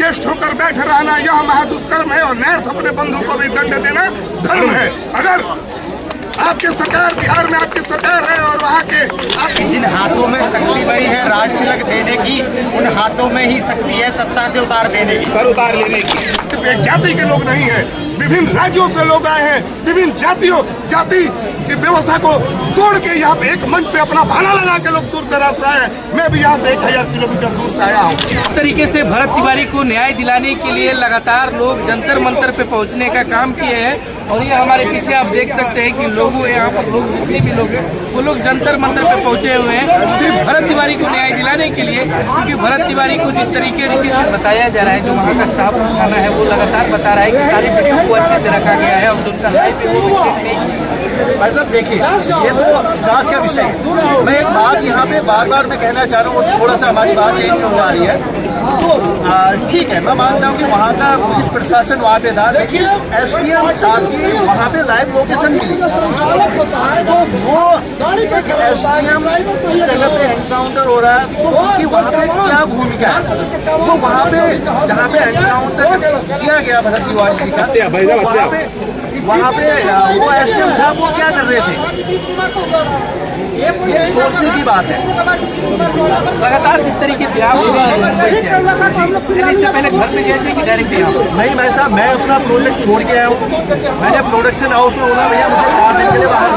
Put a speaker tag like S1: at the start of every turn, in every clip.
S1: निश्चेष्ट होकर बैठ रहना यह महादुष्कर्म है और नैर्थ अपने बंधु को भी दंड देना धर्म है। अगर आपके सरकार बिहार में आपकी सरकार है और वहाँ के
S2: जिन हाथों में शक्ति भरी है राज तिलक देने की, उन हाथों में ही शक्ति है सत्ता से उतार देने की,
S3: सर उतार लेने की।
S1: एक जाति के लोग नहीं है, विभिन्न राज्यों से लोग आए हैं, विभिन्न जाति की व्यवस्था को तोड़ के यहाँ पे एक मंच पे अपना भाला लगा के लोग दूर दराज से आए। मैं भी यहाँ से 1000 किलोमीटर दूर से आया हूँ।
S3: इस तरीके से भरत तिवारी को न्याय दिलाने के लिए लगातार लोग जंतर मंतर पे पहुंचने का काम किए हैं और ये हमारे पीछे आप देख सकते हैं कि लोग यहाँ पर लोग जितने भी लोग हैं वो लोग जंतर मंतर पे पहुंचे हुए हैं सिर्फ भरत तिवारी को न्याय दिलाने के लिए, क्योंकि भरत तिवारी को जिस तरीके से बताया जा रहा है, जो वहाँ का स्टाफ खाना है वो लगातार बता रहा है कि सारी वीडियो को अच्छे से रखा गया है और उनका लाइफ
S2: भाई साहब देखिए ये तो जांच का विषय है। मैं एक बात यहाँ पे बार बार मैं कहना चाह रहा हूँ, थोड़ा सा हमारी बात चेंज हो जा रही है तो ठीक है, मैं मानता हूँ कि वहाँ का पुलिस प्रशासन वहाँ पे था, लेकिन SDM साहब की वहाँ पे लाइव लोकेशन मिली तो वो SDM इस जगह पे एनकाउंटर हो रहा है तो उसकी वहाँ पे क्या भूमिका है, वो वहाँ पे जहाँ पे एनकाउंटर किया गया भरत तिवारी जी का वहाँ पे वो SDM साहब वो क्या कर रहे थे, ये सोचने की बात है।
S3: लगातार जिस तरीके से आप इससे पहले घर पे गए थे कि डायरेक्ट
S2: नहीं भाई साहब, मैं अपना प्रोजेक्ट छोड़ के आया हूँ। मैंने प्रोडक्शन हाउस में बोला भैया मुझे 4 दिन के लिए बाहर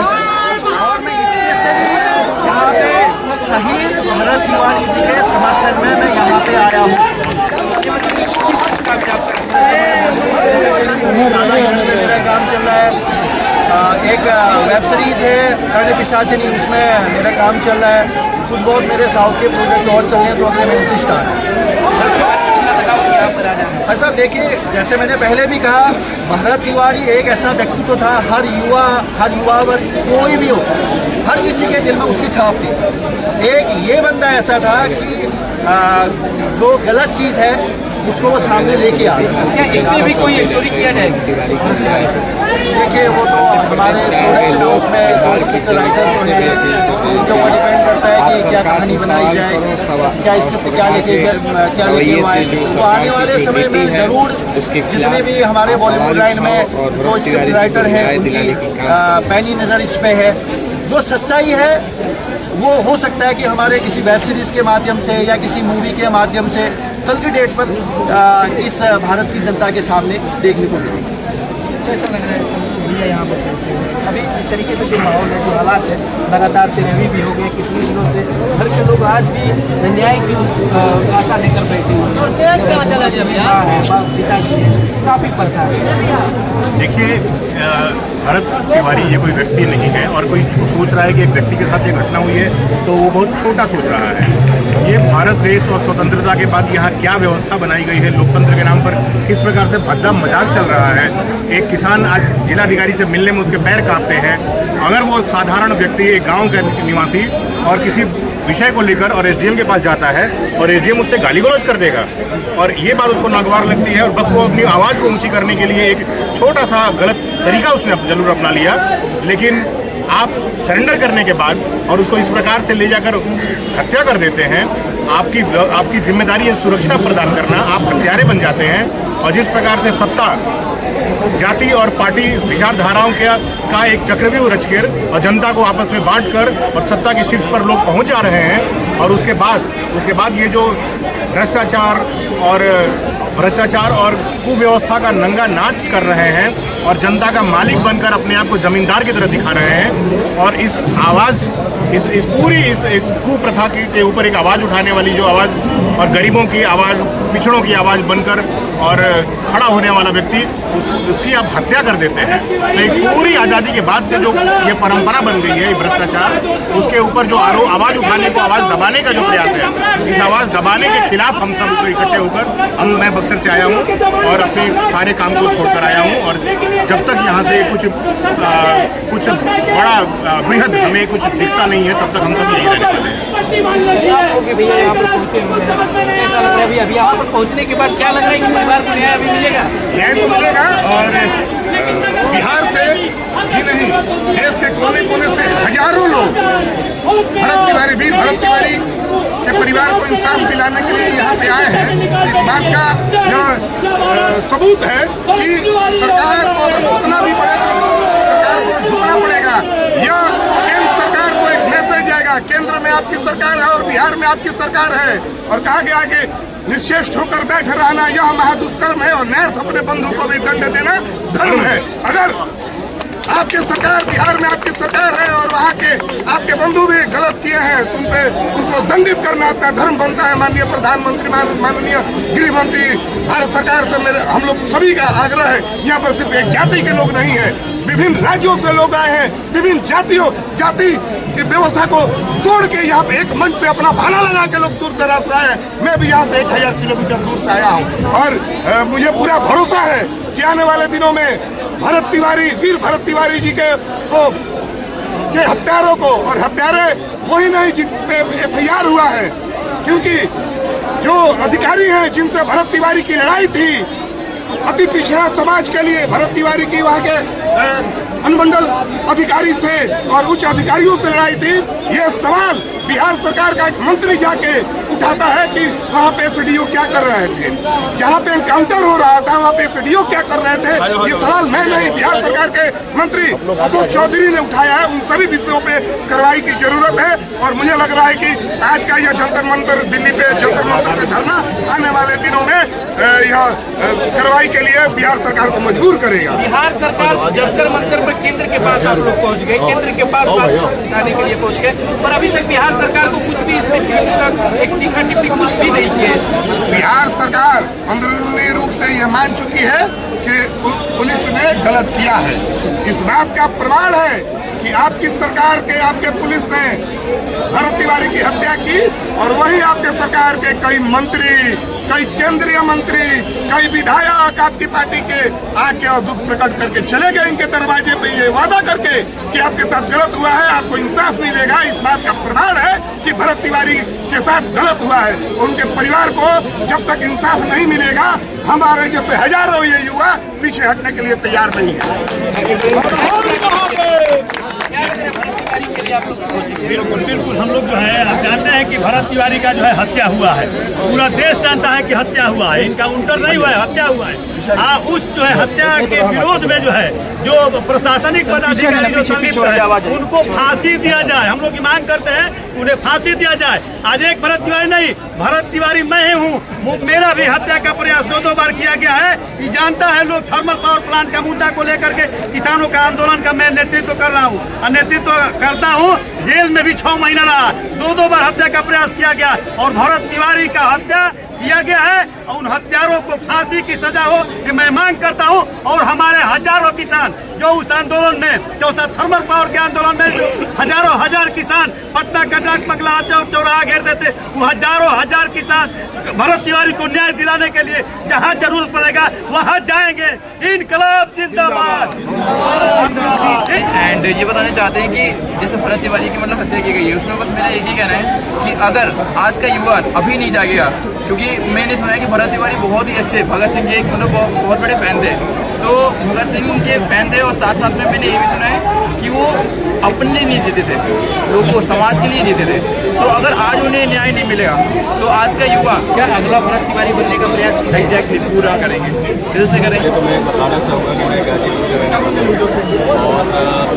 S2: और मैं इसलिए से यहाँ पे शहीद भरत तिवारी जी के समर्थन में मैं यहाँ पे आया हूँ। मेरा काम चल रहा है, एक वेब सीरीज है कर्ण पिशाचिनी, उसमें मेरा काम चल रहा है। कुछ बहुत मेरे साउथ के प्रोजेक्ट और चल रहे हैं जो अगले महीने से स्टार्ट है। ऐसा देखिए, जैसे मैंने पहले भी कहा, भरत तिवारी एक ऐसा व्यक्तित्व था, हर युवा वर्ग कोई भी हो, हर किसी के दिल में उसकी छाप थी। एक ये बंदा ऐसा था कि जो गलत चीज़ है उसको वो सामने लेके आ रहा है।
S3: क्या इसमें भी कोई स्टोरी किया जाएगा?
S2: देखिए वो तो हमारे प्रोडक्शन हाउस में जो स्क्रिप्ट राइटर जो है उनके ऊपर डिपेंड करता है कि क्या कहानी बनाई जाए, क्या स्क्रिप्ट क्या लेके आए। तो आने वाले समय में ज़रूर जितने भी हमारे बॉलीवुड लाइन में जो स्क्रिप्ट राइटर हैं उनकी पैनी नज़र इस पे है। जो सच्चाई है वो हो सकता है कि हमारे किसी वेब सीरीज़ के माध्यम से या किसी मूवी के माध्यम से कल की डेट पर इस भारत की जनता के सामने देखने को मिलेगी।
S3: कैसा लग रहा है भैया यहाँ पर अभी इस तरीके से जो माहौल है, जो हालात है, लगातार तेरहवीं भी हो गए, कितने दिनों से घर के लोग आज भी न्याय की आशा लेकर बैठे हुए हैं, काफ़ी परेशान है।
S4: देखिए भरत तिवारी ये कोई व्यक्ति नहीं है और कोई सोच रहा है कि एक व्यक्ति के साथ ये घटना हुई है तो वो बहुत छोटा सोच रहा है। ये भारत देश और स्वतंत्रता के बाद यहाँ क्या व्यवस्था बनाई गई है, लोकतंत्र के नाम पर किस प्रकार से भद्दा मजाक चल रहा है। एक किसान आज जिलाधिकारी से मिलने में उसके पैर कांपते हैं। अगर वो साधारण व्यक्ति एक गाँव का निवासी और किसी विषय को लेकर और SDM के पास जाता है और SDM उससे गाली गलौज कर देगा और ये बात उसको नागवार लगती है और बस वो अपनी आवाज़ को ऊंची करने के लिए एक छोटा सा गलत तरीका उसने जरूर अपना लिया। लेकिन आप सरेंडर करने के बाद और उसको इस प्रकार से ले जाकर हत्या कर देते हैं, आपकी जिम्मेदारी है सुरक्षा प्रदान करना, आप हत्यारे बन जाते हैं। और जिस प्रकार से सत्ता, जाति और पार्टी विचारधाराओं का एक चक्रव्यूह रचकर और जनता को आपस में बांटकर और सत्ता के शीर्ष पर लोग पहुंच जा रहे हैं और उसके बाद ये जो भ्रष्टाचार और कुव्यवस्था का नंगा नाच कर रहे हैं और जनता का मालिक बनकर अपने आप को जमींदार की तरह दिखा रहे हैं और इस कुप्रथा के ऊपर एक आवाज़ उठाने वाली जो आवाज़ और गरीबों की आवाज़, पिछड़ों की आवाज़ बनकर और खड़ा होने वाला व्यक्ति उसकी आप हत्या कर देते हैं। तो एक पूरी आज़ादी के बाद से जो ये परंपरा बन गई है भ्रष्टाचार, उसके ऊपर जो आवाज़ उठाने को, आवाज़ दबाने का जो प्रयास है, इस आवाज़ दबाने के खिलाफ हम सब इकट्ठे होकर मैं बक्सर से आया हूँ और अपने सारे काम को छोड़कर आया हूँ। और जब तक यहाँ से कुछ बड़ा बृहद हमें कुछ दिखता नहीं है तब तक हम सब यही रहने वाले हैं।
S3: भैया यहाँ पर पहुँचे हुए हैं, कैसा लग रहा है अभी यहाँ पर पहुँचने के बाद? क्या लग रहा है कि परिवार को न्याय अभी मिलेगा?
S4: न्याय तो मिलेगा और
S1: बिहार से ही नहीं, देश के कोने कोने से हजारों लोग भरत तिवारी, वीर भरत तिवारी के परिवार को इंसाफ दिलाने के लिए यहाँ पे आए हैं। इस बात का यह सबूत है कि सरकार को अगर झुकना भी पड़े तो सरकार को झुकना पड़ेगा। यह केंद्र सरकार को एक मैसेज जाएगा, केंद्र में आपकी सरकार है और बिहार में आपकी सरकार है। और कहा गया कि निश्चेष्ट होकर बैठे रहना यह महादुष्कर्म है और नैर्थ अपने बंधु को भी दंड देना धर्म है। अगर आपकी सरकार, बिहार में आपकी सरकार है और वहाँ के आपके बंधु भी गलत किए हैं तो उनको दंडित करना अपना धर्म बनता है। माननीय प्रधानमंत्री, माननीय गृह मंत्री, भारत सरकार से हम लोग सभी का आग्रह है, यहाँ पर सिर्फ एक जाति के लोग नहीं है, विभिन्न राज्यों से लोग आए हैं, विभिन्न जाति की व्यवस्था को तोड़ के यहाँ पे एक मंच पे अपना भाला लगा के लोग दूर दराज से आए हैं। मैं भी यहाँ से 1000 किलोमीटर दूर से आया हूँ और मुझे पूरा भरोसा है कि आने वाले दिनों में भरत तिवारी, वीर भरत तिवारी जी के हत्यारों को, और हत्यारे वही नहीं जिन पे FIR हुआ है, क्योंकि जो अधिकारी हैं जिनसे भरत तिवारी की लड़ाई थी, अति पिछड़ा समाज के लिए भरत तिवारी की वहाँ के अनुमंडल अधिकारी से और उच्च अधिकारियों से लड़ाई थी। ये सवाल बिहार सरकार का एक मंत्री जाके उठाता है कि वहाँ पे SDO क्या कर रहे थे, जहाँ पे एनकाउंटर हो रहा था वहाँ पे SDO क्या कर रहे थे। ये सवाल मैं नहीं, बिहार सरकार के मंत्री अशोक चौधरी ने उठाया है। उन सभी विषयों पे कार्रवाई की जरूरत है और मुझे लग रहा है कि आज का यह जंतर मंतर, दिल्ली पे जंतर मंतर पे धरना आने वाले दिनों में यह कार्रवाई के लिए बिहार सरकार को मजबूर करेगा।
S3: बिहार सरकार जंतर मंतर पर केंद्र के पास आप लोग पहुंच गए, केंद्र के पास बात बताने के लिए पहुंच गए, पर अभी तक बिहार सरकार को कुछ भी इसमें एक तीखा टिप्पणी कुछ भी नहीं किए।
S1: बिहार सरकार अंदरूनी रूप से यह मान चुकी है कि पुलिस ने गलत किया है। इस बात का प्रमाण है कि आपकी सरकार के, आपके पुलिस ने भरत तिवारी की हत्या की और वही आपके सरकार के कई मंत्री, कई केंद्रीय मंत्री, कई विधायक आपकी पार्टी के आके और दुख प्रकट करके चले गए इनके दरवाजे पे, ये वादा करके कि आपके साथ गलत हुआ है, आपको इंसाफ मिलेगा। इस बात का प्रमाण है कि भरत तिवारी के साथ गलत हुआ है। उनके परिवार को जब तक इंसाफ नहीं मिलेगा, हमारे जैसे हजारों ये युवा पीछे हटने के लिए तैयार नहीं है।
S5: बिल्कुल बिल्कुल, हम लोग जो है हम जानते हैं कि भरत तिवारी का जो है हत्या हुआ है, पूरा देश जानता है कि हत्या हुआ है, इनकाउंटर नहीं हुआ है, हत्या हुआ है। उस जो है हत्या के विरोध में जो है जो प्रशासनिक पदाधिकारी जो संलिप्त है उनको फांसी दिया जाए। हम लोग की मांग करते हैं उन्हें फांसी दिया जाए। आज एक भरत तिवारी नहीं, भरत तिवारी मैं ही हूँ, मेरा भी हत्या का प्रयास 2 बार किया गया है। ये जानता है लोग, थर्मल पावर प्लांट का मुद्दा को लेकर के किसानों का आंदोलन का मैं नेतृत्व कर रहा हूँ और नेतृत्व करता हूँ। जेल में भी 6 महीना रहा, 2 बार हत्या का प्रयास किया गया और भरत तिवारी का हत्या किया गया है और उन हत्यारों को फांसी की सजा हो, ये मैं मांग करता हूं। और हमारे हजारों किसान जो उस आंदोलन में, चौथा थर्मल पावर के आंदोलन में जो हजार किसान पटना का डाक बंगला चौराहा घेरते थे, वो हजार किसान भरत तिवारी को न्याय दिलाने के लिए जहां जरूरत पड़ेगा वहां जाएंगे। इनकलाब जिंदाबाद।
S6: एंड ये बताना चाहते हैं कि जैसे भरत तिवारी की मतलब हत्या की गई है, उसमें बस मेरा एक ही कहना है कि अगर आज का युवा अभी नहीं जागेगा, क्योंकि मैंने सुना है कि भरत तिवारी बहुत ही अच्छे, भगत सिंह के एक मतलब बहुत बड़े फैन थे, तो भगत सिंह के फैन थे और साथ साथ में मैंने ये भी सुना है कि वो अपने लिए जीते थे, लोगों को समाज के लिए जीते थे। तो अगर आज उन्हें न्याय नहीं मिलेगा तो आज का युवा क्या अगला भरत तिवारी बनने का प्रयास एग्जैक्टली पूरा करेंगे, दिल से करेंगे?
S7: तो मैं बताना चाहूँगा कि मैं और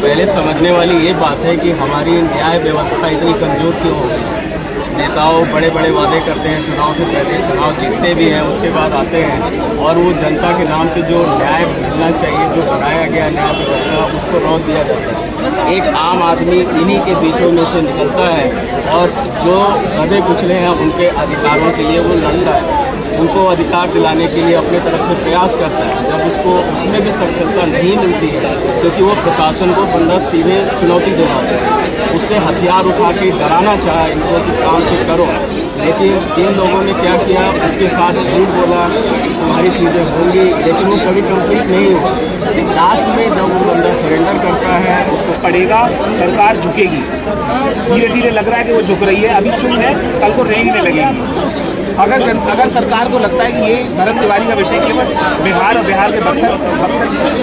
S7: पहले समझने वाली ये बात है कि हमारी न्याय व्यवस्था इतनी कमज़ोर क्यों हो गई। नेताओं बड़े वादे करते हैं चुनाव से पहले, चुनाव जीतते भी हैं, उसके बाद आते हैं और वो जनता के नाम से जो न्याय मिलना चाहिए, जो बनाया गया न्याय व्यवस्था, उसको रोक दिया जाता है। एक आम आदमी इन्हीं के बीचों में से निकलता है और जो दबे कुचले हैं उनके अधिकारों के लिए वो लड़ता है, उनको अधिकार दिलाने के लिए अपने तरफ से प्रयास करता है। जब उसको उसमें भी सफलता नहीं मिलती है क्योंकि वो प्रशासन को बंदा सीधे चुनौती देना है, उसने हथियार उठा के डराना चाहा इनको कि काम तो करो, लेकिन जिन लोगों ने क्या किया उसके साथ झूठ बोला तुम्हारी चीज़ें होंगी, लेकिन वो कभी कंप्लीट नहीं हुआ। लास्ट में जब वो बंदा सरेंडर करता है उसको पड़ेगा, सरकार झुकेगी। धीरे धीरे लग रहा है कि वो झुक रही है, अभी चुप है, कल को रेंगने लगेगी।
S3: अगर सरकार को लगता है कि ये भरत तिवारी का विषय केवल बिहार और बिहार के बक्सर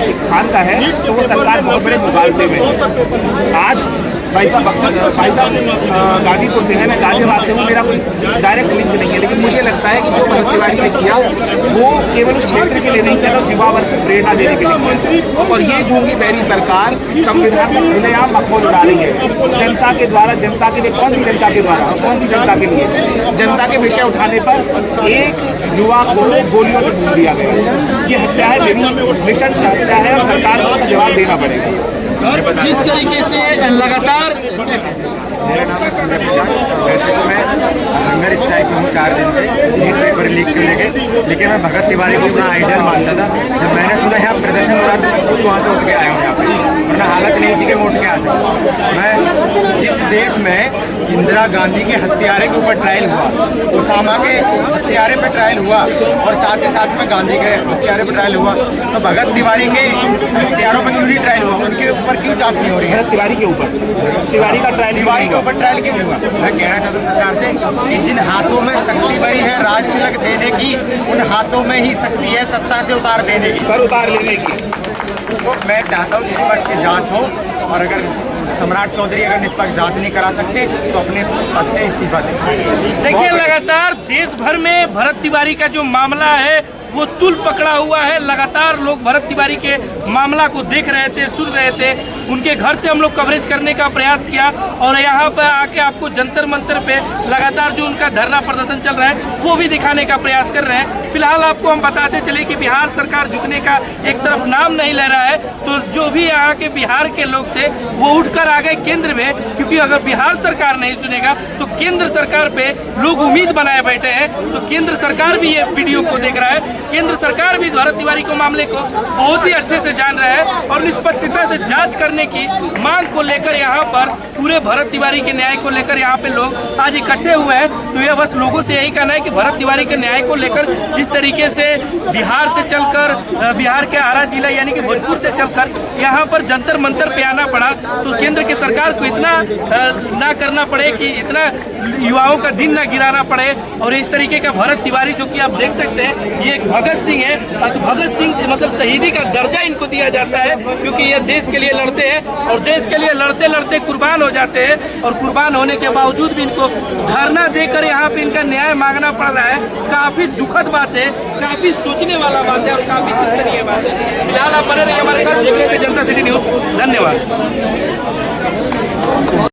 S3: एक स्थान का है, तो वो सरकार बहुत बड़े मुकाबले में है। आज भाई साहब गाजीपुर से है, मैं गाजियाबाद से हूँ, मेरा कोई डायरेक्ट लिंक नहीं है, लेकिन मुझे लगता है कि जो भरत तिवारी ने किया वो केवल उस क्षेत्र के लिए नहीं किया, तो युवा वर्ग को प्रेरणा देने के लिए। और ये गूंगी बहरी सरकार संविधान का खुलेआम मखौल उड़ा रही है जनता के द्वारा। जनता के लिए कौन सी जनता के द्वारा, कौन सी जनता के लिए? जनता के विषय उठाने पर एक युवा को गोलियों से भूल दिया गया। ये हत्या है, मिशन हत्या है और सरकार को जवाब देना पड़ेगा।
S8: जिस तरीके से लगातार
S9: मेरा नाम है सुंदर प्रसाद। वैसे तो मैं हंगर स्ट्राइक में हूँ 4 दिन से न्यूज़ पेपर लीक को लेके, लेकिन मैं भगत तिवारी को अपना आइडियल मानता था। जब मैंने सुना यहाँ प्रदर्शन हो रहा था, मैं खुद वहाँ से उठ के आया हूँ यहाँ पे, वरना हालत नहीं थी कि मैं उठ के आ सकूँ। मैं जिस देश में इंदिरा गांधी के हत्यारे के ऊपर ट्रायल हुआ, ओसामा के हत्यारे पर ट्रायल हुआ और साथ ही साथ में गांधी के हत्यारे पर ट्रायल हुआ, तो भगत तिवारी के हत्यारों पर क्यों नहीं ट्रायल हुआ? उनके ऊपर क्यों जांच नहीं हो रही है?
S3: तिवारी के ऊपर तिवारी का ट्रायल,
S9: तिवारी के ऊपर ट्रायल क्यों नहीं हुआ? मैं कहना चाहता हूँ सरकार से कि जिन हाथों में शक्ति भरी है राज तिलक देने की, उन हाथों में ही शक्ति है सत्ता से उतार देने की,
S3: सर उतार लेने की।
S9: तो मैं चाहता हूँ निष्पक्ष से जांच हो, और अगर सम्राट चौधरी अगर निष्पक्ष जांच नहीं करा सकते तो अपने पद से इस्तीफा दें।
S8: देखिए, लगातार देश भर में भरत तिवारी का जो मामला है वो तुल पकड़ा हुआ है। लगातार लोग भरत तिवारी के मामला को देख रहे थे, सुन रहे थे। उनके घर से हम लोग कवरेज करने का प्रयास किया और यहाँ पर आके आपको जंतर मंतर पे लगातार जो उनका धरना प्रदर्शन चल रहा है वो भी दिखाने का प्रयास कर रहे हैं। फिलहाल आपको हम बताते चले कि बिहार सरकार झुकने का एक तरफ नाम नहीं ले रहा है, तो जो भी यहाँ के बिहार के लोग थे वो उठकर आ गए केंद्र में, क्योंकि अगर बिहार सरकार नहीं सुनेगा तो केंद्र सरकार पे लोग उम्मीद बनाए बैठे हैं। तो केंद्र सरकार भी ये वीडियो को देख रहा है, केंद्र सरकार भी भरत तिवारी को मामले को बहुत ही अच्छे से जान रहा है और निष्पक्षता से जांच करने की मांग को लेकर यहाँ पर पूरे भरत तिवारी के न्याय को लेकर यहाँ पे लोग आज इकट्ठे हुए हैं। तो यह बस लोगों से यही कहना है कि भरत तिवारी के न्याय को लेकर जिस तरीके से बिहार से चलकर बिहार के आरा जिला यानी कि भोजपुर से चलकर यहाँ पर जंतर मंतर पे आना पड़ा, तो केंद्र की सरकार को इतना ना करना पड़े कि इतना युवाओं का दिन ना गिराना पड़े। और इस तरीके का भरत तिवारी जो कि आप देख सकते हैं ये भगत सिंह है, तो भगत सिंह मतलब शहीदी का दर्जा इनको दिया जाता है, क्योंकि ये देश के लिए लड़ते हैं और देश के लिए लड़ते लड़ते कुर्बान हो जाते हैं। और कुर्बान होने के बावजूद भी इनको धरना देकर यहाँ पे इनका न्याय मांगना पड़ रहा है। काफी दुखद बात है, काफी सोचने वाला बात है और काफी चिंतनीय बात है। फिलहाल आप बने रहिए हमारे साथ, देख रहे थे जनता सिटी न्यूज। धन्यवाद।